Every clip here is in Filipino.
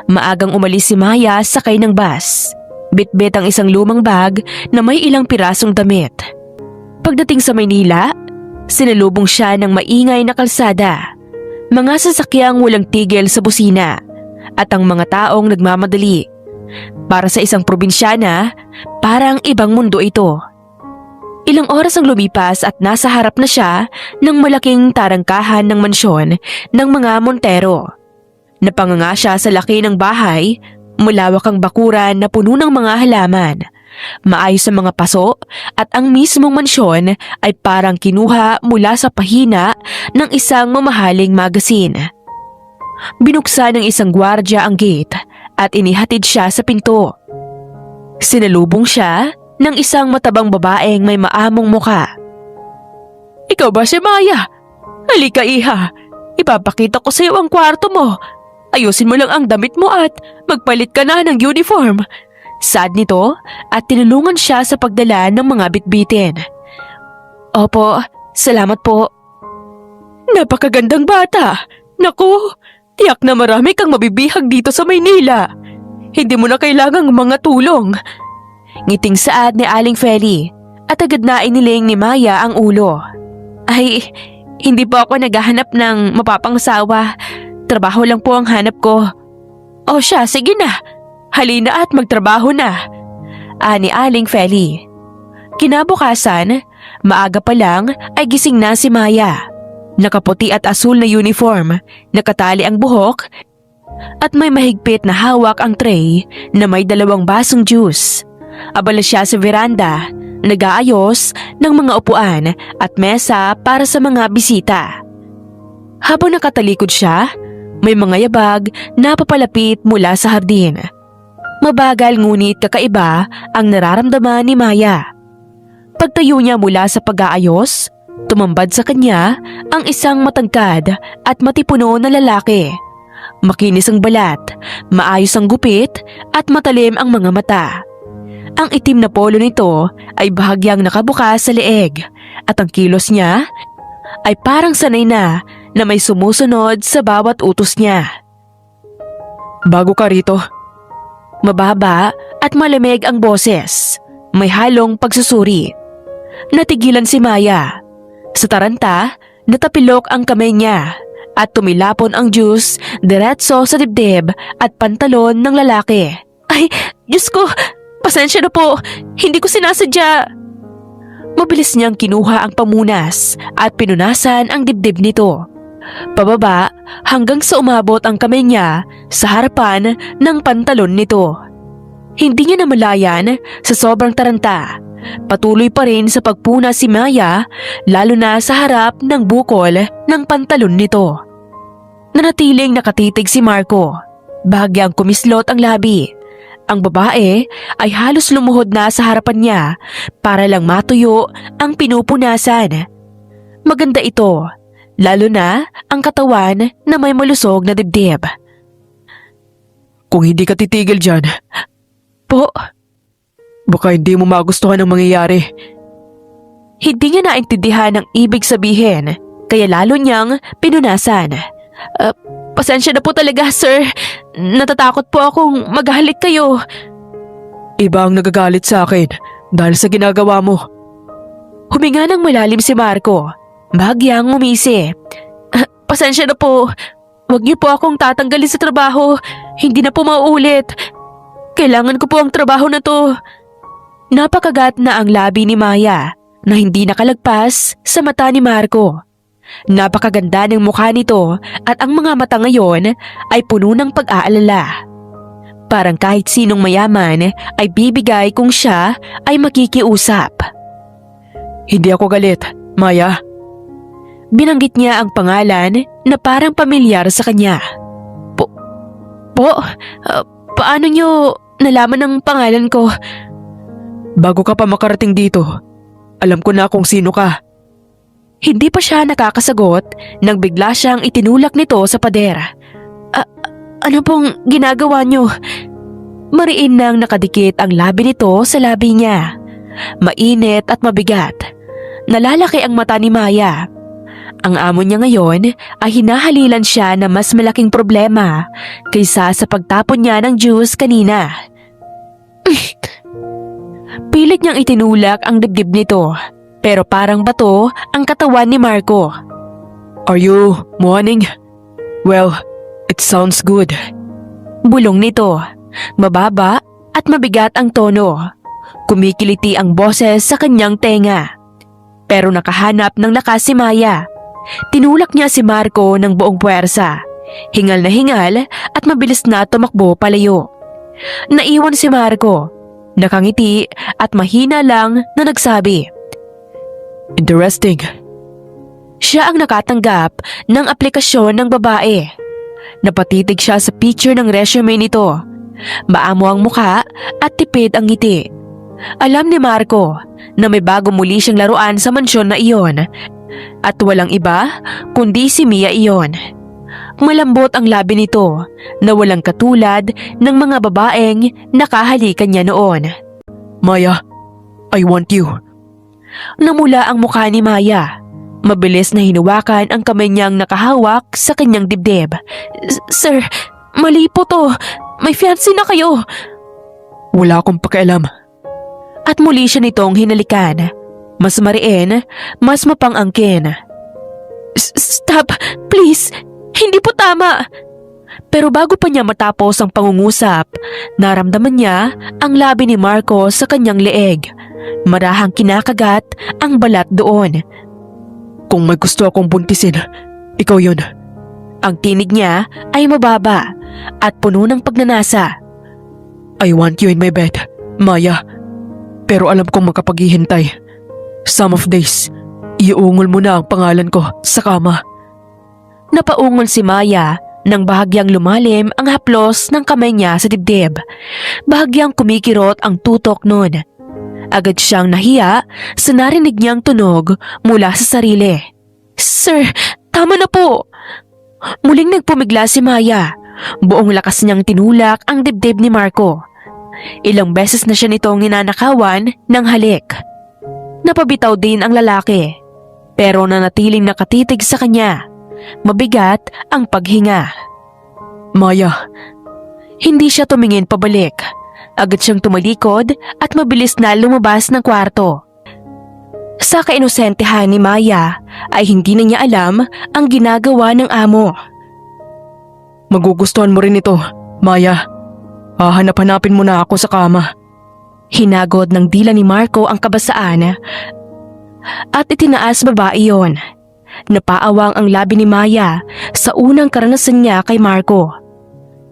Maagang umalis si Maya sakay ng bus. Bitbit ang isang lumang bag na may ilang pirasong damit. Pagdating sa Maynila, sinalubong siya ng maingay na kalsada. Mga sasakyang walang tigil sa busina at ang mga taong nagmamadali. Para sa isang probinsyana, parang ibang mundo ito. Ilang oras ang lumipas at nasa harap na siya ng malaking tarangkahan ng mansyon ng mga Montero. Napanganga siya sa laki ng bahay, malawak ang bakuran na puno ng mga halaman. Maayos ang mga paso at ang mismong mansyon ay parang kinuha mula sa pahina ng isang mamahaling magasin. Binuksan ng isang gwardya ang gate at inihatid siya sa pinto. Sinalubong siya ng isang matabang babaeng may maamong muka. "Ikaw ba si Maya? Halika iha, ipapakita ko sa iyo ang kwarto mo. Ayusin mo lang ang damit mo at magpalit ka na ng uniform." Saad nito at tinulungan siya sa pagdala ng mga bitbitin. "Opo, salamat po." "Napakagandang bata. Naku, tiyak na marami kang mabibihag dito sa Maynila. Hindi mo na kailangang mga tulong." Ngiting saad ni Aling Feli at agad na iniling ni Maya ang ulo. "Ay, hindi po ako naghahanap ng mapapangsawa. Trabaho lang po ang hanap ko." "O siya, sige na. Halina at magtrabaho na," ani Aling Feli. Kinabukasan, maaga pa lang ay gising na si Maya. Nakaputi at asul na uniform, nakatali ang buhok, at may mahigpit na hawak ang tray na may 2 basong juice. Abala siya sa veranda, nag-aayos ng mga upuan at mesa para sa mga bisita. Habang nakatalikod siya, may mga yabag na papalapit mula sa hardin. Mabagal ngunit kakaiba ang nararamdaman ni Maya. Pagtayo niya mula sa pag-aayos, tumambad sa kanya ang isang matangkad at matipuno na lalaki. Makinis ang balat, maayos ang gupit at matalim ang mga mata. Ang itim na polo nito ay bahagyang nakabukas sa leeg at ang kilos niya ay parang sanay na may sumusunod sa bawat utos niya. "Bago ka rito?" Mababa at malamig ang boses, may halong pagsusuri. Natigilan si Maya. Sa taranta, natapilok ang kamay niya at tumilapon ang juice diretso sa dibdib at pantalon ng lalaki. "Ay, Diyos ko! Pasensya na po, hindi ko sinasadya." Mabilis niyang kinuha ang pamunas at pinunasan ang dibdib nito. Pababa hanggang sa umabot ang kamay niya sa harapan ng pantalon nito. Hindi niya namalayan sa sobrang taranta. Patuloy pa rin sa pagpuna si Maya, lalo na sa harap ng bukol ng pantalon nito. Nanatiling nakatitig si Marco. Bahagyang kumislot ang labi. Ang babae ay halos lumuhod na sa harapan niya para lang matuyo ang pinupunasan. Maganda ito, lalo na ang katawan na may malusog na dibdib. "Kung hindi ka titigil dyan, po, baka hindi mo magustuhan ang mangyayari." Hindi niya naintindihan ang ibig sabihin, kaya lalo niyang pinunasan. Pasensya na po talaga, sir. Natatakot po akong maghalik kayo." "Iba ang nagagalit sa akin dahil sa ginagawa mo." Huminga ng malalim si Marco. Bahagyang umisi. "Pasensya na po. Huwag niyo po akong tatanggalin sa trabaho. Hindi na po mauulit. Kailangan ko po ang trabaho na to." Napakagat na ang labi ni Maya na hindi nakalagpas sa mata ni Marco. Napakaganda ng mukha nito at ang mga mata ngayon ay puno ng pag-aalala. Parang kahit sinong mayaman ay bibigay kung siya ay makikiusap. "Hindi ako galit, Maya." Binanggit niya ang pangalan na parang pamilyar sa kanya. Paano niyo nalaman ang pangalan ko?" "Bago ka pa makarating dito, alam ko na kung sino ka." Hindi pa siya nakakasagot nang bigla siyang itinulak nito sa pader. Ano pong ginagawa niyo?" Mariin nang nakadikit ang labi nito sa labi niya. Mainit at mabigat. Nalalaki ang mata ni Maya. Ang amo niya ngayon ay hinahalilan siya na mas malaking problema kaysa sa pagtapon niya ng juice kanina. Pilit niyang itinulak ang dibdib nito, pero parang bato ang katawan ni Marco. Are you mourning? Well, it sounds good. Bulong nito, mababa at mabigat ang tono. Kumikiliti ang boses sa kanyang tenga. Pero nakahanap ng lakas si Maya. Tinulak niya si Marco ng buong puwersa. Hingal na hingal at mabilis na tumakbo palayo. Naiwan si Marco. Nakangiti at mahina lang na nagsabi, Interesting. Siya ang nakatanggap ng aplikasyon ng babae. Napatitig siya sa picture ng resume nito. Maamo ang mukha at tipid ang ngiti. Alam ni Marco na may bago muli siyang laruan sa mansyon na iyon at walang iba kundi si Mia iyon. Malambot ang labi nito na walang katulad ng mga babaeng nakahalikan niya noon. Maya, I want you. Namula ang mukha ni Maya. Mabilis na hinuwakan ang kamay niyang nakahawak sa kanyang dibdib. Sir, mali po to. May fiancé na kayo. Wala akong pakialam. At muli siya nitong hinalikan. Mas mariin, mas mapangangkin. Stop, please. Hindi po tama. Pero bago pa niya matapos ang pangungusap, naramdaman niya ang labi ni Marco sa kanyang leeg. Marahang kinakagat ang balat doon. Kung may gusto akong buntisin, ikaw yun. Ang tinig niya ay mababa at puno ng pagnanasa. I want you in my bed, Maya. Pero alam kong makapaghihintay. Some of days, iungol mo na ang pangalan ko sa kama. Napaungol si Maya nang bahagyang lumalim ang haplos ng kamay niya sa dibdib. Bahagyang kumikirot ang tutok nun. Agad siyang nahiya sa narinig niyang tunog mula sa sarili. Sir, tama na po. Muling nagpumigla si Maya. Buong lakas niyang tinulak ang dibdib ni Marco. Ilang beses na siya nitong ninanakawan ng halik. Napabitaw din ang lalaki, pero nanatiling nakatitig sa kanya. Mabigat ang paghinga. Maya. Hindi siya tumingin pabalik. Agad siyang tumalikod at mabilis na lumabas ng kwarto. Sa kainosentehan ni Maya ay hindi na niya alam ang ginagawa ng amo. Magugustuhan mo rin ito, Maya. Hahanap-hanapin mo na ako sa kama. Hinagod ng dila ni Marco ang kabasaan at itinaas babae yon. Napaawang ang labi ni Maya sa unang karanasan niya kay Marco.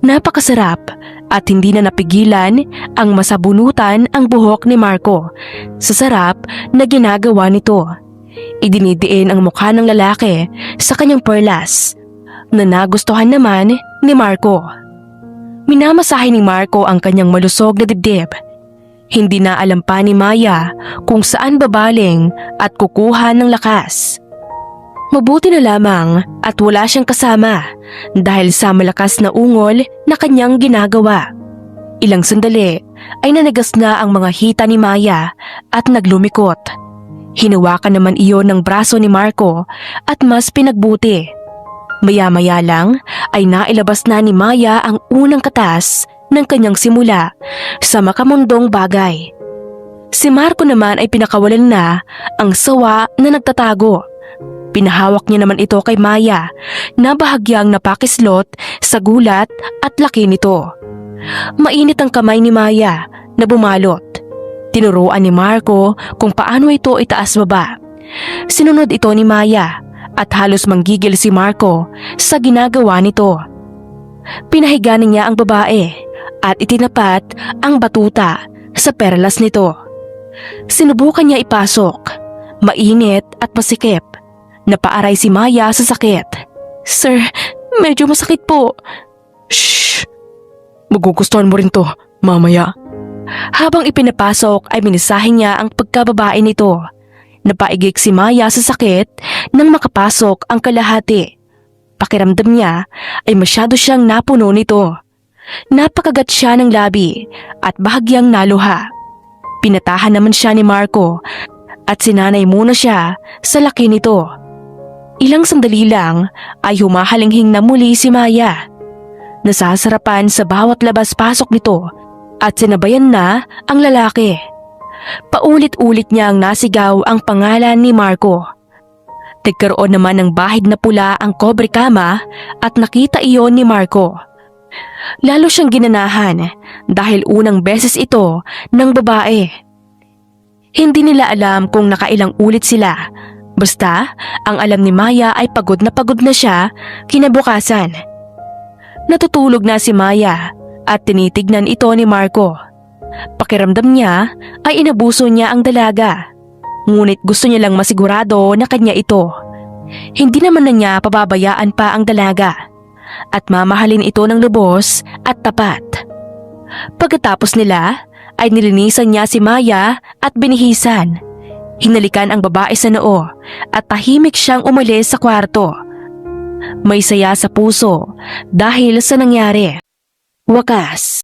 Napakasarap at hindi na napigilan ang masabunutan ang buhok ni Marco sa sarap na ginagawa nito. Idinidiin ang mukha ng lalaki sa kanyang perlas na nagustuhan naman ni Marco. Minamasahe ni Marco ang kanyang malusog na dibdib. Hindi na alam pa ni Maya kung saan babaling at kukuha ng lakas. Mabuti na lamang at wala siyang kasama dahil sa malakas na ungol na kanyang ginagawa. Ilang sandali ay nanagas na ang mga hita ni Maya at naglumikot. Hinawakan naman iyon ng braso ni Marco at mas pinagbuti. Maya-maya lang ay nailabas na ni Maya ang unang katas ng kanyang simula sa makamundong bagay. Si Marco naman ay pinakawalan na ang sawa na nagtatago. Pinahawak niya naman ito kay Maya na bahagyang napakislot sa gulat at laki nito. Mainit ang kamay ni Maya na bumalot. Tinuruan ni Marco kung paano ito itaas baba. Sinunod ito ni Maya at halos manggigil si Marco sa ginagawa nito. Pinahiga niya ang babae at itinapat ang batuta sa perlas nito. Sinubukan niya ipasok. Mainit at masikip. Napaaray si Maya sa sakit. Sir, medyo masakit po. Shh! Magugustuhan mo rin to, mamaya. Habang ipinapasok ay minisahe niya ang pagkababae nito. Napaigik si Maya sa sakit nang makapasok ang kalahati. Pakiramdam niya ay masyado siyang napuno nito. Napakagat siya ng labi at bahagyang naluha. Pinatahan naman siya ni Marco at sinanay muna siya sa laki nito. Ilang sandali lang ay humahalinghing na muli si Maya. Nasasarapan sa bawat labas-pasok nito at sinabayan na ang lalaki. Paulit-ulit niyang nasigaw ang pangalan ni Marco. Nagkaroon naman ng bahid na pula ang kobre kama at nakita iyon ni Marco. Lalo siyang ginanahan dahil unang beses ito ng babae. Hindi nila alam kung nakailang ulit sila. Basta, ang alam ni Maya ay pagod na siya kinabukasan. Natutulog na si Maya at tinitignan ito ni Marco. Pakiramdam niya ay inabuso niya ang dalaga. Ngunit gusto niya lang masigurado na kanya ito. Hindi naman na niya pababayaan pa ang dalaga at mamahalin ito ng lubos at tapat. Pagkatapos nila ay nilinisan niya si Maya at binihisan. Hinalikan ang babae sa noo at tahimik siyang umalis sa kwarto. May saya sa puso dahil sa nangyari. Wakas.